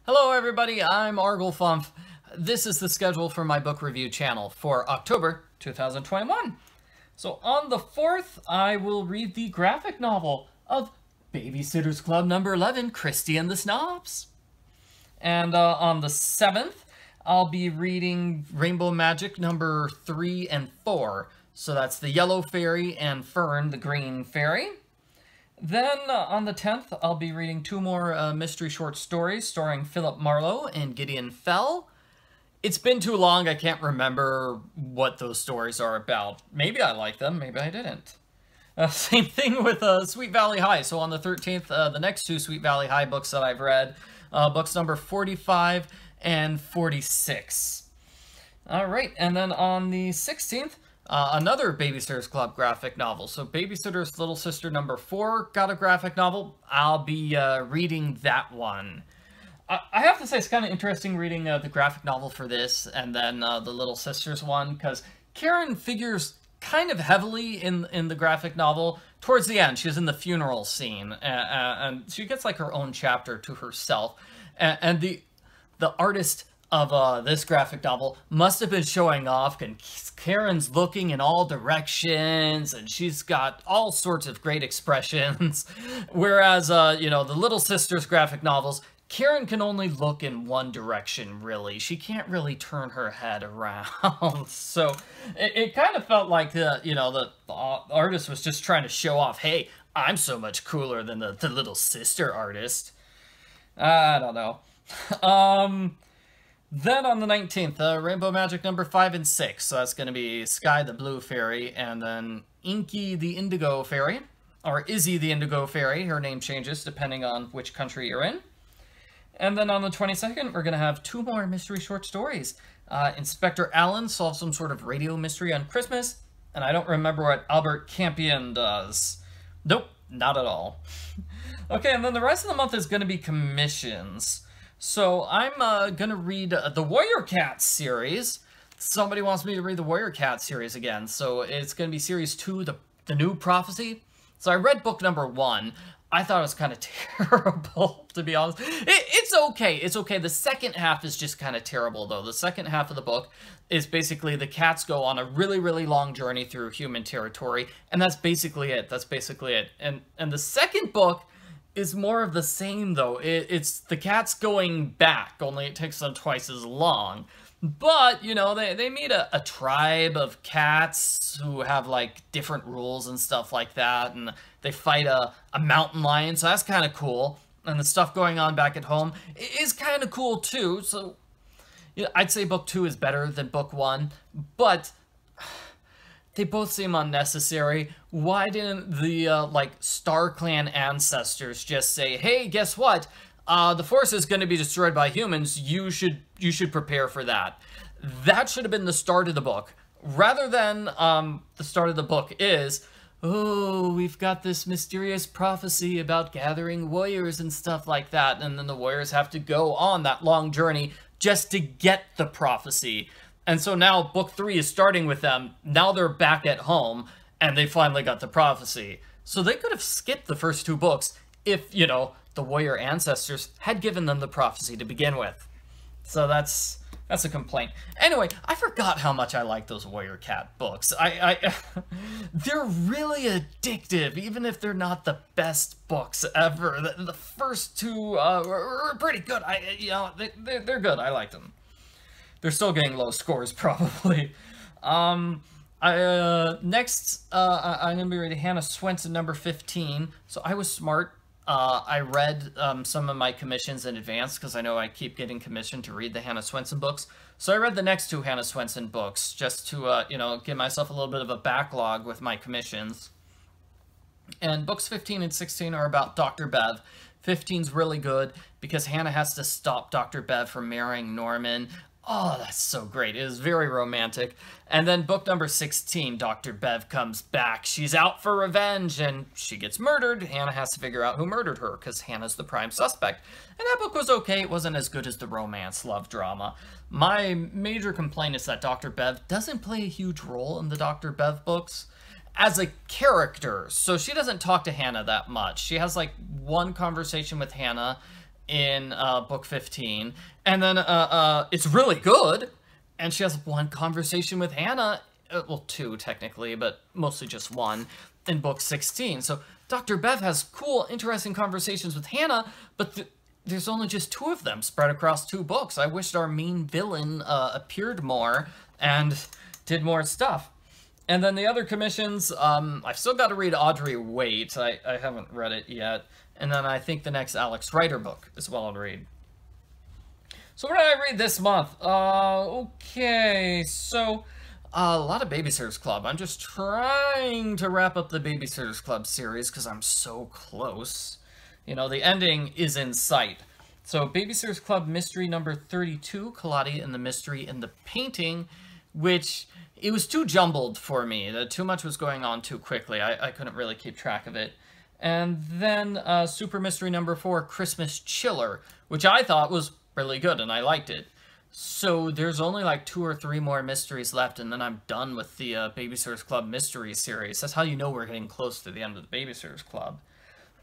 Hello everybody, I'm Arglefumf. This is the schedule for my book review channel for October 2021. So on the 4th, I will read the graphic novel of Babysitter's Club number 11, Christy and the Snobs. And on the 7th, I'll be reading Rainbow Magic number 3 and 4. So that's the Yellow Fairy and Fern, the Green Fairy. Then, on the 10th, I'll be reading 2 more mystery short stories starring Philip Marlowe and Gideon Fell. It's been too long, I can't remember what those stories are about. Maybe I like them, maybe I didn't. Same thing with Sweet Valley High. So on the 13th, the next 2 Sweet Valley High books that I've read, books number 45 and 46. Alright, and then on the 16th, another Babysitter's Club graphic novel. So Babysitter's Little Sister number 4 got a graphic novel. I'll be reading that one. I have to say it's kind of interesting reading the graphic novel for this and then the Little Sisters one, because Karen figures kind of heavily in the graphic novel. Towards the end, she's in the funeral scene, and she gets like her own chapter to herself. And the artist of this graphic novel must have been showing off, and Karen's looking in all directions, and she's got all sorts of great expressions. Whereas, you know, the Little Sisters graphic novels, Karen can only look in one direction, really. She can't really turn her head around. So it kind of felt like, you know, the artist was just trying to show off, hey, I'm so much cooler than the Little Sister artist. I don't know. Then on the 19th, Rainbow Magic number 5 and 6. So that's going to be Sky the Blue Fairy, and then Inky the Indigo Fairy, or Izzy the Indigo Fairy. Her name changes depending on which country you're in. And then on the 22nd, we're going to have 2 more mystery short stories. Inspector Alleyn solves some sort of radio mystery on Christmas, and I don't remember what Albert Campion does. Nope, not at all. Okay, and then the rest of the month is going to be commissions. So I'm going to read the Warrior Cat series. Somebody wants me to read the Warrior Cat series again. So it's going to be series 2, the New Prophecy. So I read book number 1. I thought it was kind of terrible, to be honest. It's okay. It's okay. The second half is just kind of terrible, though. The second half of the book is basically the cats go on a really, really long journey through human territory. And that's basically it. That's basically it. And the second book is more of the same, though. It's the cats going back, only it takes them twice as long. But, you know, they meet a tribe of cats who have, like, different rules and stuff like that, and they fight a mountain lion, so that's kind of cool. And the stuff going on back at home is kind of cool, too. So, you know, I'd say book 2 is better than book 1, but they both seem unnecessary. Why didn't the, like, Star Clan ancestors just say, hey, guess what? The forest is going to be destroyed by humans. You should prepare for that. That should have been the start of the book. Rather than, the start of the book is, oh, we've got this mysterious prophecy about gathering warriors and stuff like that. And then the warriors have to go on that long journey just to get the prophecy. And so now book 3 is starting with them. Now they're back at home, and they finally got the prophecy. So they could have skipped the first 2 books if, you know, the warrior ancestors had given them the prophecy to begin with. So that's a complaint. Anyway, I forgot how much I like those Warrior Cat books. They're really addictive, even if they're not the best books ever. The first 2 were pretty good. You know, they're good. I like them. They're still getting low scores, probably. Next, I'm going to be reading Hannah Swensen number 15. So I was smart. I read some of my commissions in advance, because I know I keep getting commissioned to read the Hannah Swensen books. So I read the next 2 Hannah Swensen books, just to, you know, give myself a little bit of a backlog with my commissions. And books 15 and 16 are about Dr. Bev. 15's really good, because Hannah has to stop Dr. Bev from marrying Norman. Oh, that's so great. It is very romantic. And then book number 16, Dr. Bev comes back. She's out for revenge, and she gets murdered. Hannah has to figure out who murdered her, because Hannah's the prime suspect. And that book was okay. It wasn't as good as the romance love drama. My major complaint is that Dr. Bev doesn't play a huge role in the Dr. Bev books as a character. So she doesn't talk to Hannah that much. She has, like, one conversation with Hannah in book 15, and then it's really good, and she has one conversation with Hannah, well, two technically, but mostly just one, in book 16. So Dr. Bev has cool, interesting conversations with Hannah, but there's only just two of them spread across two books. I wished our main villain appeared more and did more stuff. And then the other commissions, I've still got to read Audrey Wait. I haven't read it yet. And then I think the next Alex Rider book is well I'll read. So what did I read this month? Okay, so a lot of Babysitter's Club. I'm just trying to wrap up the Babysitter's Club series because I'm so close. You know, the ending is in sight. So Babysitter's Club Mystery number 32, Kaladi and the Mystery in the Painting, which it was too jumbled for me. Too much was going on too quickly. I couldn't really keep track of it. And then Super Mystery number 4, Christmas Chiller, which I thought was really good and I liked it. So there's only like 2 or 3 more mysteries left, and then I'm done with the Babysitter's Club mystery series. That's how you know we're getting close to the end of the Babysitter's Club.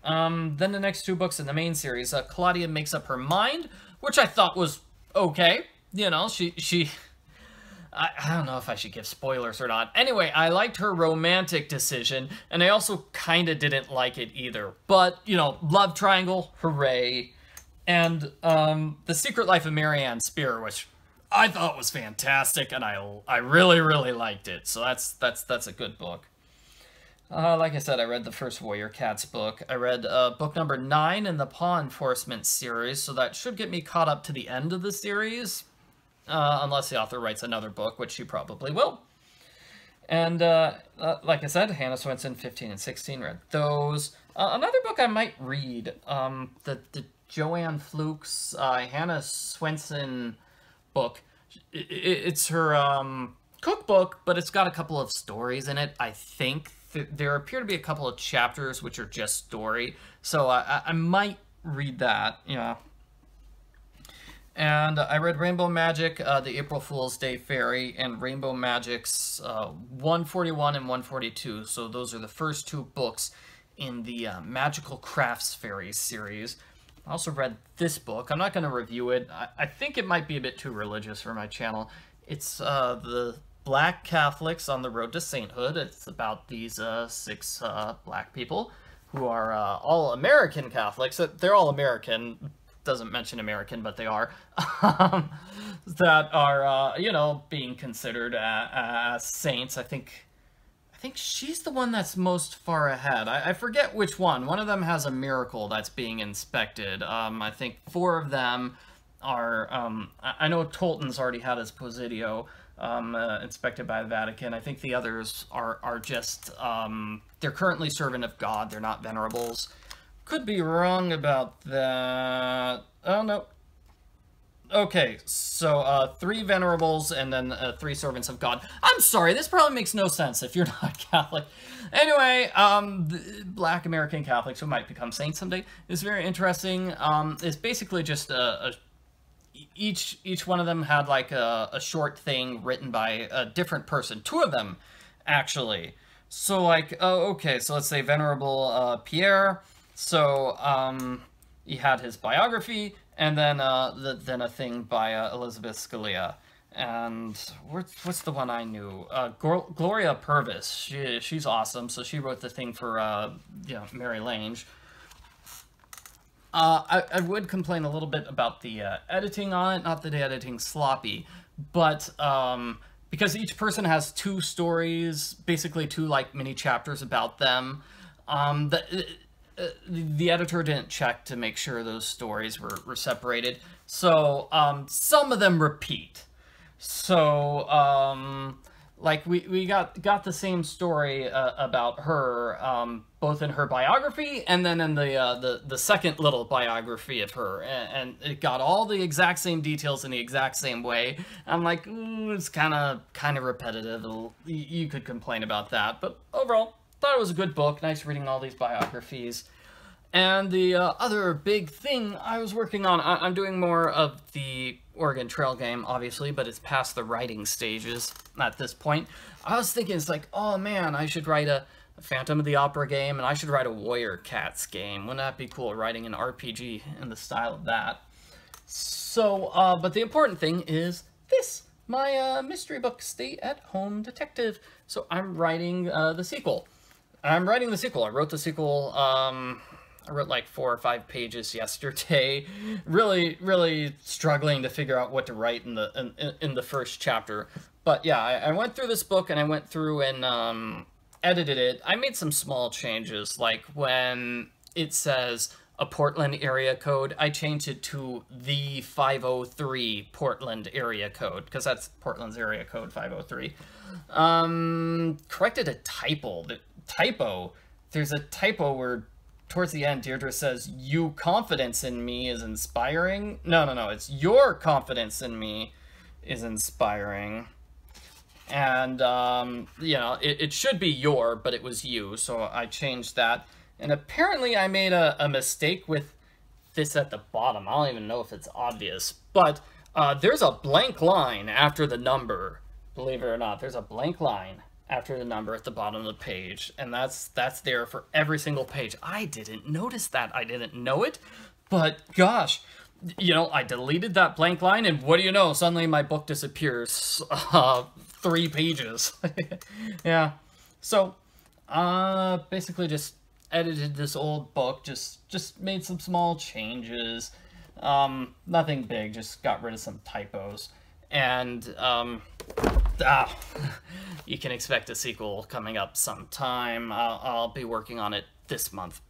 Then the next 2 books in the main series, Claudia Makes Up Her Mind, which I thought was okay. You know, I don't know if I should give spoilers or not. Anyway, I liked her romantic decision, and I also kind of didn't like it either. But, you know, love triangle, hooray. And The Secret Life of Marianne Spear, which I thought was fantastic, and I really, really liked it. So that's a good book. Like I said, I read the first Warrior Cats book. I read book number 9 in the Paw Enforcement series, so that should get me caught up to the end of the series. Unless the author writes another book, which she probably will. And like I said, Hannah Swensen 15 and 16, read those. Another book I might read, the Joanne Fluke's Hannah Swensen book. It's her cookbook, but it's got a couple of stories in it, I think. There appear to be a couple of chapters which are just story, so I might read that, yeah. And I read Rainbow Magic, the April Fool's Day Fairy, and Rainbow Magic's 141 and 142. So those are the first 2 books in the Magical Crafts Fairies series. I also read this book. I'm not going to review it. I think it might be a bit too religious for my channel. It's the Black Catholics on the Road to Sainthood. It's about these 6 black people who are all American Catholics. They're all American. Doesn't mention American, but they are, that are, you know, being considered as saints. I think she's the one that's most far ahead. I forget which one. One of them has a miracle that's being inspected. I think 4 of them are, I know Tolton's already had his Presidio inspected by the Vatican. I think the others are just, they're currently servant of God. They're not venerables. Could be wrong about that. Oh, no. Okay, so 3 venerables and then 3 servants of God. I'm sorry, this probably makes no sense if you're not Catholic. Anyway, black American Catholics who might become saints someday is very interesting. It's basically just each one of them had like a short thing written by a different person. 2 of them, actually. So like, okay, so let's say Venerable Pierre. So, he had his biography, and then then a thing by Elizabeth Scalia. And what's the one I knew? Gloria Purvis. She's awesome. So she wrote the thing for you know, Mary Lange. I would complain a little bit about the editing on it. Not that the editing's sloppy, but because each person has 2 stories, basically 2 like mini chapters about them. The editor didn't check to make sure those stories were separated, so some of them repeat. So like we got the same story about her, both in her biography and then in the second little biography of her, and it got all the exact same details in the exact same way. I'm like, ooh, it's kind of repetitive. You could complain about that, but overall, thought it was a good book. Nice reading all these biographies. And the other big thing I was working on, I'm doing more of the Oregon Trail game, obviously, but it's past the writing stages at this point. I was thinking, it's like, oh man, I should write a Phantom of the Opera game, and I should write a Warrior Cats game. Wouldn't that be cool, writing an RPG in the style of that? So, but the important thing is this, my mystery book, Stay at Home Detective. So I'm writing the sequel. I wrote the sequel, I wrote like 4 or 5 pages yesterday. Really struggling to figure out what to write in the first chapter. But yeah, I went through this book and I went through and edited it. I made some small changes, like when it says a Portland area code, I changed it to the 503 Portland area code, because that's Portland's area code, 503. Corrected a typo. There's a typo where towards the end, Deirdre says, "You confidence in me is inspiring." No, it's "your confidence in me is inspiring." And, you know, it should be "your," but it was "you," so I changed that. And apparently I made a mistake with this at the bottom. I don't even know if it's obvious, but there's a blank line after the number. Believe it or not, there's a blank line after the number at the bottom of the page, and that's there for every single page. I didn't notice that. I didn't know it, but gosh, you know, I deleted that blank line, and what do you know? Suddenly my book disappears. 3 pages. Yeah. So, basically just edited this old book, just made some small changes. Nothing big, just got rid of some typos. And, you can expect a sequel coming up sometime. I'll be working on it this month.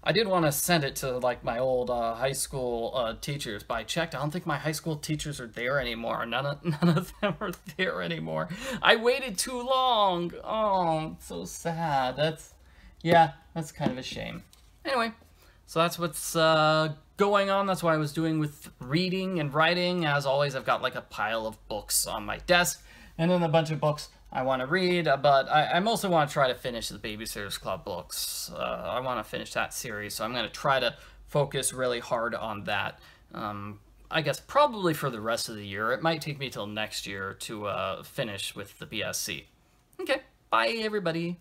I did want to send it to, like, my old high school teachers, but I checked. I don't think my high school teachers are there anymore. None of them are there anymore. I waited too long. Oh, so sad. That's kind of a shame. Anyway, so that's what's going on. That's what I was doing with reading and writing. As always, I've got like a pile of books on my desk, and then a bunch of books I want to read, but I mostly want to try to finish the Babysitters Club books. I want to finish that series, so I'm going to try to focus really hard on that. I guess probably for the rest of the year. It might take me till next year to finish with the BSC. Okay, bye everybody.